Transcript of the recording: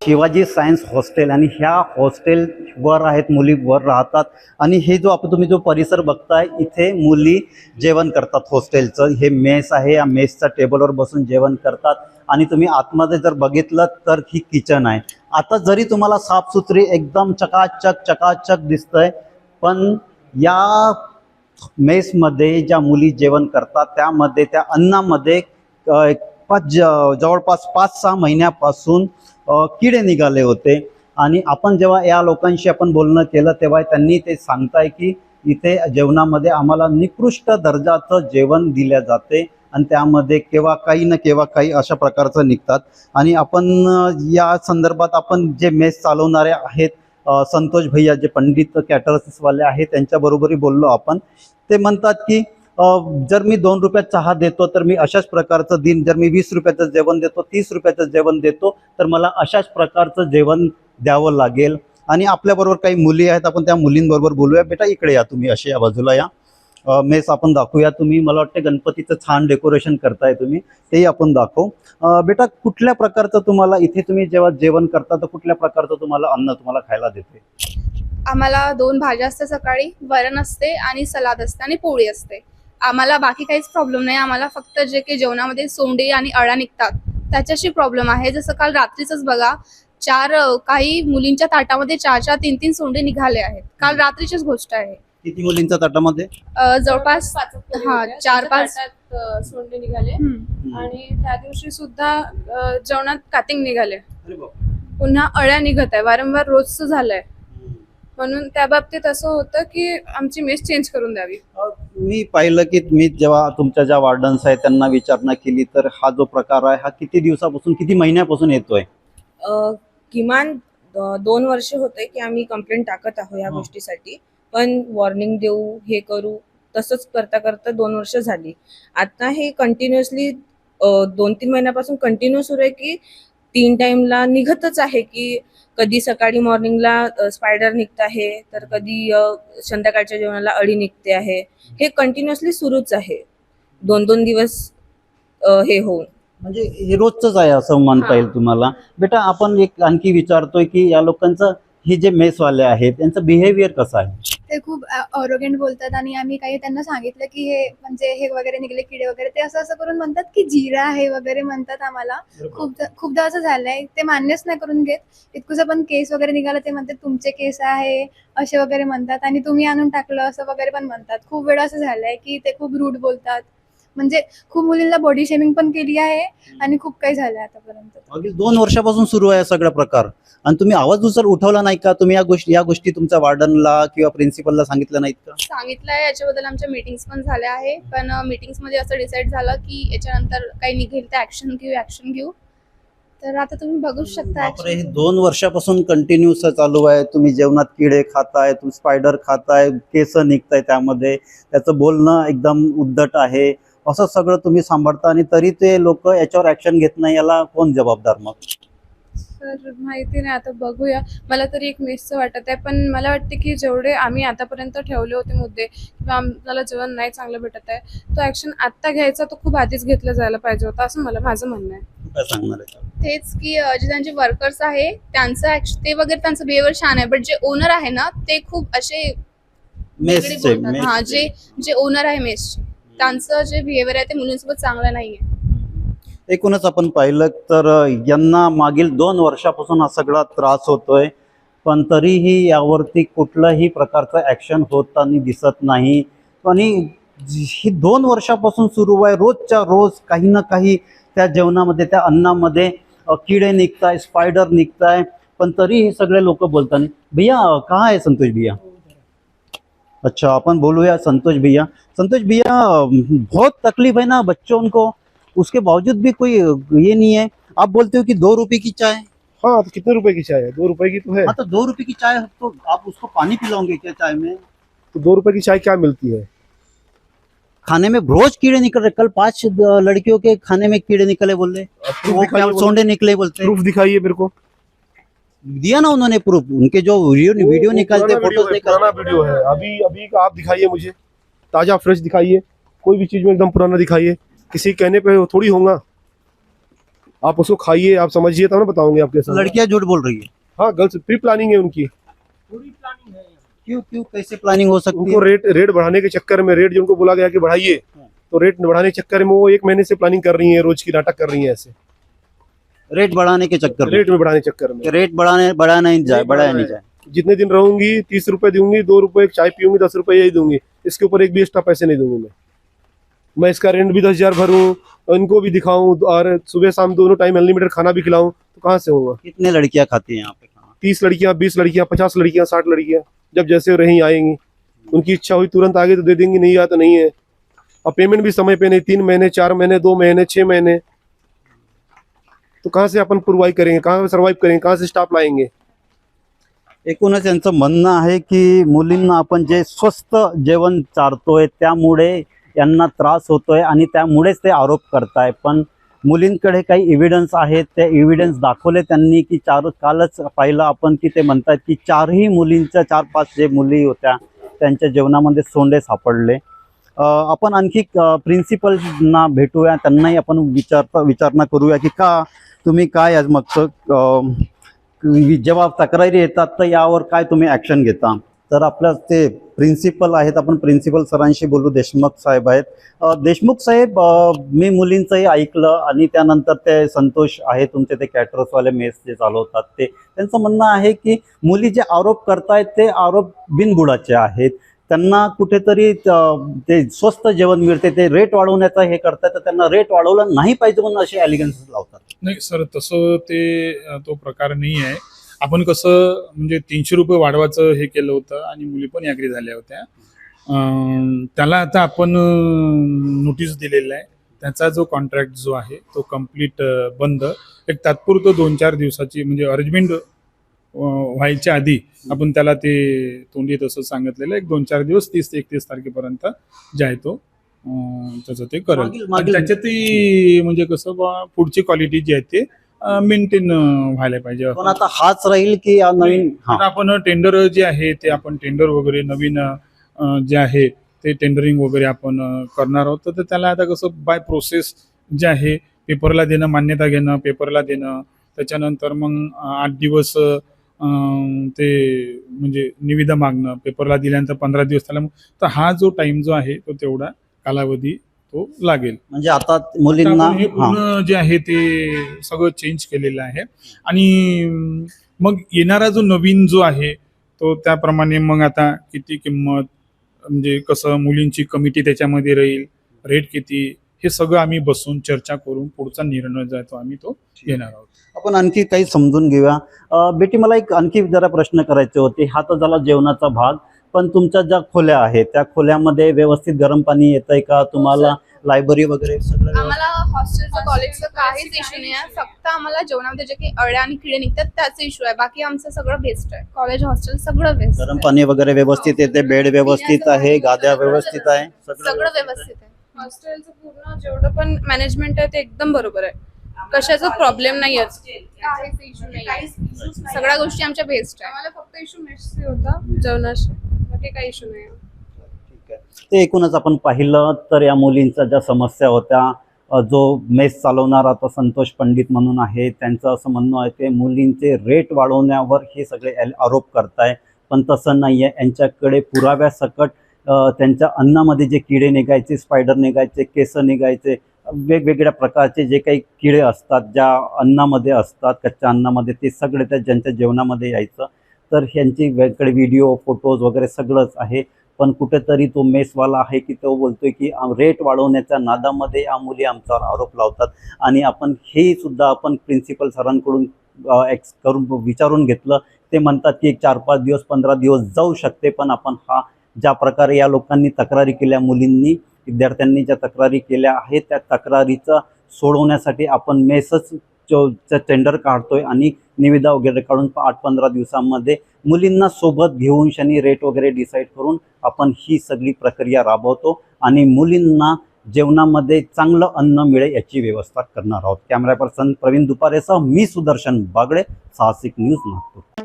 Shivaji science hostel आणि ह्या हॉस्टेलवर आहेत, मुली वर राहतात आणि हे जो तुम्ही जो परिसर बघताय इथे मुली जेवण करतात. हॉस्टेलचं हे मेस आहे, या मेसच्या टेबलवर बसून जेवण करतात आणि तुम्ही आतमध्ये जर बघितलं तर ही किचन आहे. आता जरी तुम्हाला साफसुथरी एकदम चकाचक दिसतंय, पण या मेसमध्ये ज्या मुली जेवण करतात त्यामध्ये त्या अन्नामध्ये जवळपास 5-6 महिन्यापासून किडे निघाले होते. आणि आपण जेव्हा या लोकांशी आपण बोलणं केलं तेव्हा त्यांनी ते सांगताय की इथे जेवणामध्ये आम्हाला निकृष्ट दर्जाचं जेवण दिले जाते आणि त्यामध्ये केव्हा काही ना केव्हा काही अशा प्रकारचं निघतात. आणि आपण या संदर्भात आपण जे मेस चालवणारे आहेत संतोष भैया, जे पंडित कॅटरर्सवाले आहेत, त्यांच्याबरोबरही बोललो आपण. ते म्हणतात की जर मी 2 रुपयात चहा देतो तर मी अशाच प्रकारचं दिन, जर मी 20 रुपयाचं जेवण देतो, 30 रुपयाचं जेवण देतो, तर मला अशाच प्रकारचं जेवण द्यावं लागेल. आणि आपल्याबरोबर काही मुली आहेत, आपण त्या मुलींबरोबर बोलूया. बेटा इकडे या, तुम्ही अशी या बाजूला या. मेस आपण दाखवूया. तुम्ही मला वाटतं गणपतीचं छान डेकोरेशन करताय तुम्ही, तेही आपण दाखवू. बेटा कुठल्या प्रकारचं तुम्हाला इथे तुम्ही जेव्हा जेवण करता तर कुठल्या प्रकारचं तुम्हाला अन्न तुम्हाला खायला देते? आम्हाला 2 भाज्या असते, सकाळी वरण असते आणि सलाद असते आणि पोळी असते. आम्हाला बाकी काहीच प्रॉब्लेम नाही. आम्हाला फक्त जे काही जेवणामध्ये सोंडे आणि अळ्या निघतात त्याच्याशी प्रॉब्लेम आहे. जसं काल रात्रीच बघा, काही मुलींच्या ताटामध्ये 4-4, 3-3 सोंडे निघाले आहेत. काल रात्रीचीच गोष्ट आहे. किती मुलींच्या ताटामध्ये? जवळपास 4-5 सोंडे निघाले. आणि त्या दिवशी सुद्धा जेवणात कातिंग निघाले. पुन्हा अळ्या निघत आहे, वारंवार रोजचं झालंय. म्हणून त्या बाबतीत असं होतं की आमची मेस चेंज करून द्यावी. मी पाहिलं की मी जेव्हा तुमच्या ज्या वार्डन्स आहेत त्यांना विचारणा केली तर हा जो प्रकार आहे हा किती दिवसापासून, किती महिन्यापासून येतोय? किमान 2 वर्ष होते की आम्ही कंप्लेंट टाकत आहोत या गोष्टीसाठी, पण वॉर्निंग देऊ, हे करू, तसंच करता करता 2 वर्ष झाली. आता हे कंटिन्युअसली 2-3 महिन्यापासून कंटिन्यू सुरू आहे की 3 टाइमला निघतच आहे. की कधी सकाळी मॉर्निंगला स्पायडर निघत आहे, तर कधी संध्याकाळच्या जेवणाला अळी निघते आहे. हे कंटिन्युअसली सुरूच आहे 2-2 दिवस हे होऊन. म्हणजे हे रोजच आहे असं म्हणता येईल तुम्हाला. बेटा आपण एक आणखी विचारतोय की या लोकांचं, हे जे मेसवाले आहेत त्यांचं बिहेवियर कसं आहे? ते खूप ऑरोगेंट बोलतात आणि आम्ही काही त्यांना सांगितलं की हे म्हणजे हे वगैरे निघले किडे वगैरे, ते असं करून म्हणतात की जीरा आहे वगैरे म्हणतात आम्हाला. खूपदा असं झालंय, ते मान्यच नाही करून घेत. इतकुसं पण केस वगैरे निघाला ते म्हणतात तुमचे केस आहे असे वगैरे म्हणतात आणि तुम्ही आणून टाकलं असं वगैरे पण म्हणतात. खूप वेळा असं झालंय की ते खूप रूड बोलतात. म्हणजे खूप मुलींना बॉडी शेमिंग पण केली आहे आणि खूप काही झालंय आतापर्यंत. अगदी 2 वर्षापासून सुरू आहे सगळा प्रकार आणि तुम्ही आवाज जर उठवला नाही का? तुम्ही या गोष्टी तुमच्या वार्डनला किंवा प्रिन्सिपलला सांगितलं नाहीत का? सांगितलंय, याच्याबद्दल आमच्या मीटिंग्स पण झाल्या आहे. पण मीटिंग्समध्ये असं डिसाईड झालं की याच्यानंतर काही निघेल तर ऍक्शन घेऊ. तर आता तुम्ही बघू शकता. हे 2 वर्षापासून कंटिन्यूस चालू आहे. तुम्ही जेवणात किडे खाताय, तुम्ही स्पायडर खाताय, केस निघताय, त्यामध्ये त्याचं बोलणं एकदम उद्धट आहे, असं सगळं तुम्ही सांभाळता आणि तरी ते लोक याच्यावर ऍक्शन घेत नाही. याला कोण जबाबदार मग? तर माहिती नाही, आता बघूया. मला तरी एक मेसचं वाटत आहे, पण मला वाटते की जेवढे आम्ही आतापर्यंत ठेवले होते मुद्दे किंवा आम्हाला जेवण नाही चांगलं भेटत आहे, तो ऍक्शन आत्ता घ्यायचा तो खूप आधीच घेतला जायला पाहिजे होता, असं माझं म्हणणं आहे. काय सांगणार आहे? तेच की जे त्यांचे वर्कर्स आहे त्यांचं ते वगैरे त्यांचं बिहेवियर छान आहे, बट जे ओनर आहे ना ते खूप असे हा, जे ओनर आहे मेसचे त्यांचं जे बिहेवियर आहे ते मुलींसोबत चांगलं नाहीये. एकूणच आपण पाहिलं तर यांना मागील 2 वर्षापासून हा सगळा त्रास होतोय, पण तरीही यावरती कुठल्याही प्रकारचं ऍक्शन होताना दिसत नाही. आणि ही 2 वर्षापासून सुरू आहे. रोजच्या रोज काही ना काही त्या जेवणामध्ये, त्या अन्नामध्ये किडे निघताय, स्पायडर निघताय, पण तरी हे सगळे लोक बोलतात नाही. भैया कहाँ है संतोष भैया? अच्छा, अपन बोलूया संतोष भैया. संतोष भैया, बहुत तकलीफ है ना बच्चों को, उसके बावजूद भी कोई ये नहीं है. आप बोलते हो कि 2 रुपए की चाय. हाँ, तो कितने रुपए की चाय है? 2 रुपए की तो है. हाँ, तो 2 रुपए की चाय, तो आप उसको पानी पिलाओगे क्या चाय में? तो 2 रुपए की चाय क्या मिलती है? खाने में रोज कीड़े निकल रहे. कल 5 लड़कियों के खाने में कीड़े निकले बोल रहे, सोंडे निकले बोलते. प्रूफ दिखाइए मेरे को. दिया ना उन्होंने प्रूफ. उनके जो वीडियो निकालते, फोटोज निकालते. पुराना वीडियो है. अभी का आप दिखाइए मुझे, ताजा फ्रेश दिखाइए. कोई भी चीज में एकदम पुराना दिखाइए. किसी कहने पे थोड़ी होगा. आप उसको खाइए, आप समझिए तब ना बताऊंगे आपके साथ। लड़कियां झूठ बोल रही है। हाँ, गर्ल्स प्री प्लानिंग है उनकी। क्यों क्यों कैसे प्लानिंग हो सकती उनको है? रेट रेट बढ़ाने के चक्कर में, रेट जो उनको बोला गया कि बढ़ाइए, तो रेट बढ़ाने के चक्कर में वो 1 महीने से प्लानिंग कर रही है, रोज की नाटक कर रही है ऐसे, रेट बढ़ाने के चक्कर में, रेट में बढ़ाने के चक्कर में। रेट बढ़ाया नहीं जाए, बढ़ाया नहीं जाए। जितने दिन रहूंगी 30 रुपए दूंगी, 2 रुपए चाय पीऊंगी, 10 रुपए यही दूंगी, इसके ऊपर एक भी एक्स्ट्रा पैसे नहीं दूंगी मैं इसका रेंट भी 10,000 भरूं, इनको भी दिखाऊं, और सुबह शाम दोनों टाइम अनलिमिटेड खाना भी खिलाऊं, तो कहाँ से होगा? कितने लड़कियां खाती हैं यहाँ पे खाना? 30 लड़कियां, 20 लड़कियां, 50 लड़कियां, 60 लड़कियां, जब जैसे रही आएंगी। उनकी इच्छा हुई तुरंत आगे तो दे देंगी, नहीं आया तो नहीं है। और पेमेंट भी समय पे नहीं, 3 महीने, 4 महीने, 2 महीने, 6 महीने, तो कहाँ से अपन प्रोवाइड करेंगे, कहाँ से सर्वाइव करेंगे, कहाँ से स्टाफ लाएंगे? एकूणच यांचं म्हणणं आहे की मुलींना आपण जे स्वस्त जेवण चारतोय त्यामुळे यांना त्रास होतोय आणि त्यामुळेच ते आरोप करताय, पण मुलींकडे काही एव्हिडन्स आहेत, ते एव्हिडन्स दाखवले त्यांनी की कालच पाहिलं आपण की ते म्हणतात की 4ही मुलींच्या 4-5 जे मुली होत्या त्यांच्या जेवणामध्ये सोंडे सापडले। आपण आणखी प्रिन्सिपलना भेटूया, त्यांनाही आपण विचारणा करूया की का तुम्ही काय आज मग जेव्हा तक्रारी येतात तर यावर काय तुम्ही ॲक्शन घेता? तर आपल्या ते प्रिन्सिपल आहेत, आपण प्रिन्सिपल सरांशी बोलू। देशमुख साहेब आहेत। देशमुख साहेब, मी मुलींचंही ऐकलं आणि त्यानंतर ते संतोष आहे तुमचे, ते कॅटरर्सवाले मेस जे चालवतात ते, त्यांचं म्हणणं आहे की मुली जे आरोप करतायत ते आरोप बिनबुडाचे आहेत, त्यांना कुठेतरी ते स्वस्त जेवण मिळते, ते रेट वाढवण्याचा हे करतात, तर त्यांना रेट वाढवलं नाही पाहिजे म्हणून असे ॲलिगेशन्स लावतात। नाही सर, तसं तो प्रकार नाही आहे। आपण कसं म्हणजे 300 रुपये वाढवायचं हे केलं होतं आणि मुली पण ॲग्री झाल्या होत्या। त्याला आता आपण नोटीस दिलेला आहे, त्याचा जो कॉन्ट्रॅक्ट जो आहे तो कंप्लीट बंद, एक तात्पुरतं 2-4 दिवसाची म्हणजे अरेंजमेंट व्हायच्या आधी आपण त्याला ते तोंडी तसं सांगितलेलं, एक 2-4 दिवस 30 ते 31 तारखेपर्यंत जे आहे तो त्याचं ते करेल। त्याच्यातही म्हणजे कसं पुढची क्वालिटी जी आहे ते मेंटेन व्हायला पाहिजे। पण आता हाच राहील की नवीन? आता आपण टेंडर जे आहे ते आपण टेंडर वगैरे नवीन जे आहे ते टेंडरिंग वगैरे आपण करणार आहोत, तर त्याला आता कसं बाय प्रोसेस जे आहे पेपरला देणं, मान्यता घेणं, पेपरला देणं, त्याच्यानंतर मग 8 दिवस ते म्हणजे निविदा मागणं, पेपरला दिल्यानंतर 15 दिवस त्याला, तर हा जो टाइम जो आहे तो तेवढा कालावधी तो लागेल। म्हणजे आता मुलींना हे पूर्ण जे आहे ते सगळं चेंज केलेलं आहे आणि मग येणारा जो नवीन जो आहे तो त्याप्रमाणे मग आता किती किंमत, म्हणजे कसं मुलींची कमिटी त्याच्यामध्ये राहील, रेट किती, हे सगळं आम्ही बसून चर्चा करून पुढचा निर्णय जो आहे तो आम्ही तो घेणार आहोत। आपण आणखी काही समजून घेऊया। बेटी, मला एक आणखी जरा प्रश्न करायचे होते। हा तर झाला जेवणाचा भाग, पण तुमच्या ज्या खोल्या आहेत त्या खोल्यामध्ये व्यवस्थित गरम पाणी येतंय का तुम्हाला? लायब्ररी वगैरे सगळं? आम्हाला हॉस्टेलचं कॉलेजचं काहीच इश्यू नाही आहे, फक्त आम्हाला जेवणामध्ये जे काही अळ्या आणि किडे निघतात त्याचा इश्यू आहे, बाकी आमचं सगळं बेस्ट आहे। कॉलेज हॉस्टेल सगळं बेस्ट, गरम पाणी वगैरे व्यवस्थित येते, बेड व्यवस्थित आहे, गाद्या व्यवस्थित आहे, सगळं व्यवस्थित आहे। हॉस्टेलचं पूर्ण जेवढं पण मॅनेजमेंट आहे ते एकदम बरोबर आहे, कशाचा प्रॉब्लेम नाही आहे, काहीच इश्यू नाही, सगळ्या गोष्टी आमच्या बेस्ट आहे। आम्हाला फक्त इश्यू मेसचे होता जेवणाशी, बाकी काही इश्यू नाही। ते एकूणच आपण पाहिलं तर या मुलींच्या ज्या समस्या होत्या, जो मेस चालवणारा आता संतोष पंडित म्हणून आहे, त्यांचं असं म्हणणं आहे की मुलींचे रेट वाढवण्यावर हे सगळे आरोप करताय, पण तसं नाही आहे। यांच्याकडे पुराव्यासकट त्यांच्या अन्नामध्ये जे किडे निघायचे, स्पायडर निघायचे, केस निघायचे, वेगवेगळ्या प्रकारचे जे काही किडे असतात ज्या अन्नामध्ये असतात, कच्च्या अन्नामध्ये, ते सगळे त्या ज्यांच्या जेवणामध्ये यायचं, तर ह्यांची वेगळे व्हिडिओ, फोटोज वगैरे सगळंच आहे। पण कुठेतरी तो मेसवाला आहे की तो बोलतोय की रेट वाढवण्याच्या नादामध्ये या मुली आमच्यावर आरोप लावतात, आणि आपण हे सुद्धा आपण प्रिन्सिपल सरांकडून करून विचारून घेतलं। ते म्हणतात की 4-5 दिवस, 15 दिवस जाऊ शकते, पण आपण हा ज्या प्रकारे या लोकांनी तक्रारी केल्या, मुलींनी, विद्यार्थ्यांनी ज्या तक्रारी केल्या आहेत, त्या तक्रारीचं सोडवण्यासाठी आपण मेसच टेंडर काढतोय आणि निविदा वगैरे काढून 8-15 दिवसांमध्ये मुलींना सोबत घेऊन शनी रेट वगैरे डिसाईड करून आपण ही सगळी प्रक्रिया राबवतो आणि मुलींना जेवणामध्ये चांगलं अन्न मिळेल याची व्यवस्था करणार आहोत। कॅमेरा पर्सन प्रवीण दुपारेसह मी सुदर्शन बागडे, साहसिक न्यूज नागपूर।